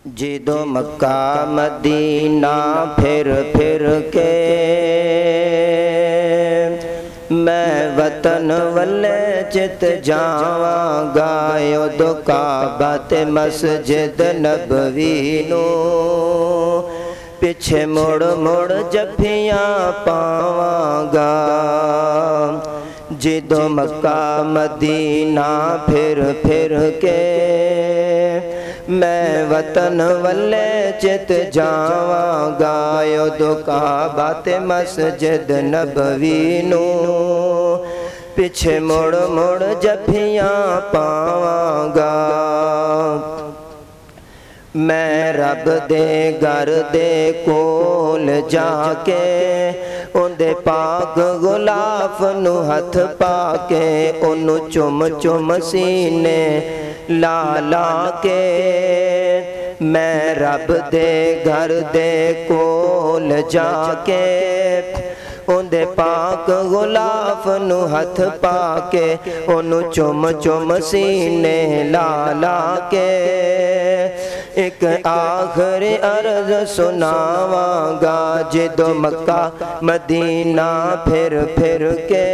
جدو مکہ مدینہ پھر کے میں وطن والے چت جاواں گا ادو کعبہ تے مسجد نبوی نو پیچھے مڑ مڑ جفیاں پاواں گا جدو مکہ مدینہ پھر کے میں وطن والے چت جاواں گا ادو کعبہ تے مسجد نبوی نو پیچھے مڑ مڑ جفیاں پاواں گا میں رب دے گھر دے کول جا کے اندے پاک غلاف نو ہتھ پا کے انو چم چم سینے لا لا کے میں رب دے گھر دے کول جا کے اندے پاک غلاف نو ہتھ پا کے انو چم چم سینے لا لا کے ایک آخری عرض سناواں گا جدو مکہ مدینہ پھر کے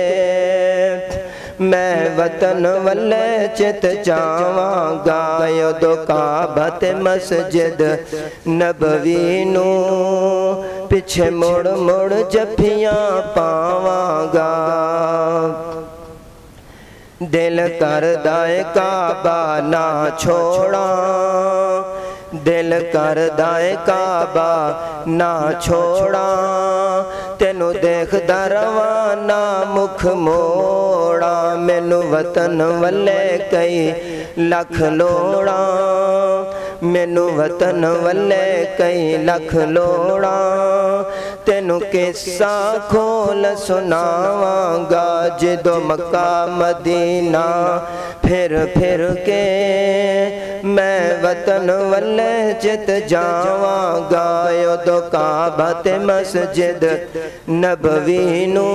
میں وطن والے چت جاواں گا ادو کعبہ تے مسجد نبوی نو پیچھے مڑ مڑ جفیاں پاواں گا دل کردہ کعبہ نہ چھوڑاں دل کردہ کعبہ نہ چھوڑاں تینو دیکھدا روانہ مکھ موڑاں مینو وطن والے کئی لکھ لوڑاں مینو وطن والے کئی لکھ لوڑاں تینو قصہ کھول سناواں گا جدو مکہ مدینہ پھر کے میں وطن والے چت جاواں گا ادو کعبہ تے مسجد نبوی نو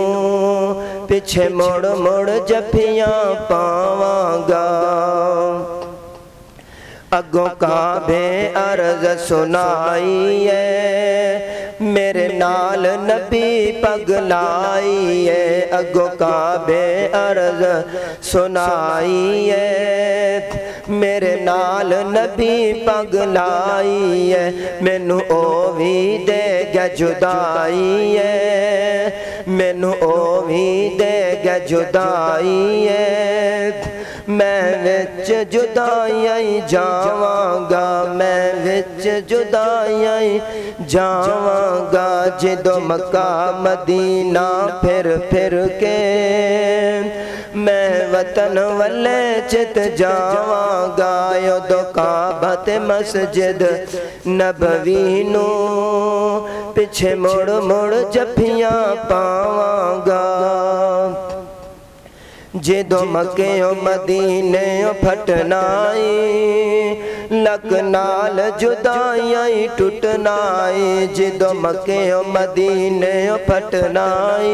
پیچھے مڑ مڑ جفیاں پاواں گا اگوں کعبے عرض سنائی ہے میرے نال نبی پگلائی ہے اگوں کعبے عرض سنائی ہے میرے نال نبی پگلائی ہے مینو او بھی دے گا جدائی ہے مینو او بھی دے گا جدائی ہے میں وچ جدائی جاواں گا میں وچ جدائی جاواں گا جدو مکہ مدینہ پھر کے میں وطن والے چت جاواں گا ادو کعبہ تے مسجد نبوی نو پیچھے مڑ مڑ جفیاں پاواں گا جدو مکے و مدینے پھٹنائی لک نال جدائی ٹوٹنائی جدو مکے و مدینے پھٹنائی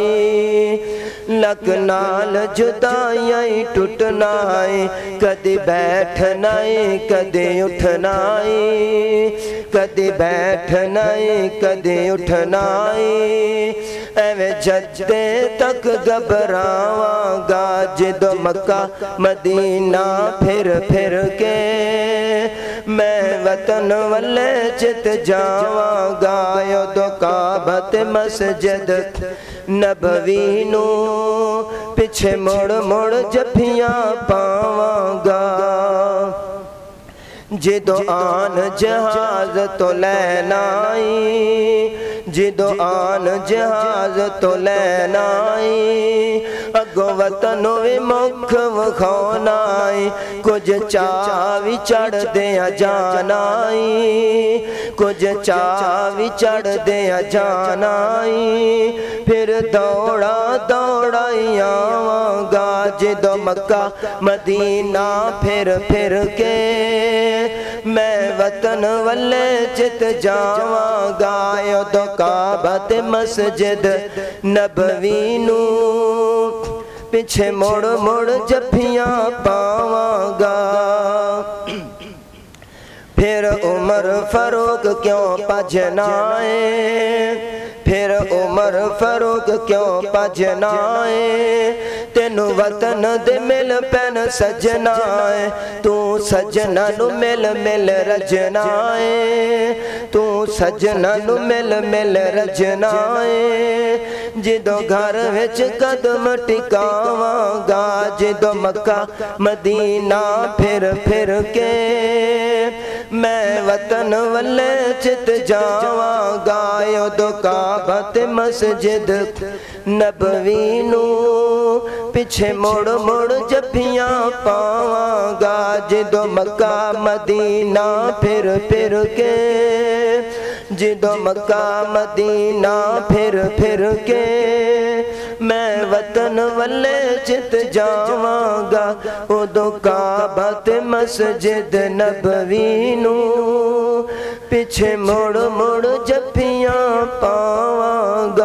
لک نال جدائی ٹوٹنائی کدی بیٹھنائی کدی اٹھنائی کدی بیٹھنائی کدی اٹھنائی ایویں جدے تک گھبراواں گا جدو مکہ مدینہ پھر کے میں وطن والے چت جاواں گا ادو کعبہ تے مسجد نبوی نو پیچھے مڑ مڑ جفیاں پاواں گا جدو آن جہاز تو لین آئی جدو آن جہاز تو لین آئی اگو وطن وی مکھ وکھاون آئی کچھ چاوی چڑھ دیا جان آئی کچھ چاوی چڑھ دیا جان آئی پھر دوڑا دوڑائی آواں گا جدو مکہ مدینہ پھر کے میں وطن والے چت جاواں گا ادو کعبہ تے مسجد نبوی نو پیچھے مڑ مڑ جفیاں پاواں گا پھر عمر عمر فاروق کیوں بھجنا ہے پھر عمر فاروق کیوں بھجنا ہے تینوں وطن دے مل پین سجنا ہے تو سجنا نو مل مل رجنا ہے تو سجنا نو مل مل رجنا ہے جدو گھر وچ قدم ٹکاواں گا جدو مکہ مدینہ پھر پھر کے میں وطن والے چت جاواں گا یودو کعبہ تے مسجد نبوی نو پیچھے مڑ مڑ جپیاں پاواں گا جدو مکہ مدینہ پھر پھر کے جدو مکہ مدینہ پھر پھر کے میں وطن والے چت جاواں گا ادو کعبہ تے مسجد نبوی نو پیچھے مڑ مڑ جپیاں پاواں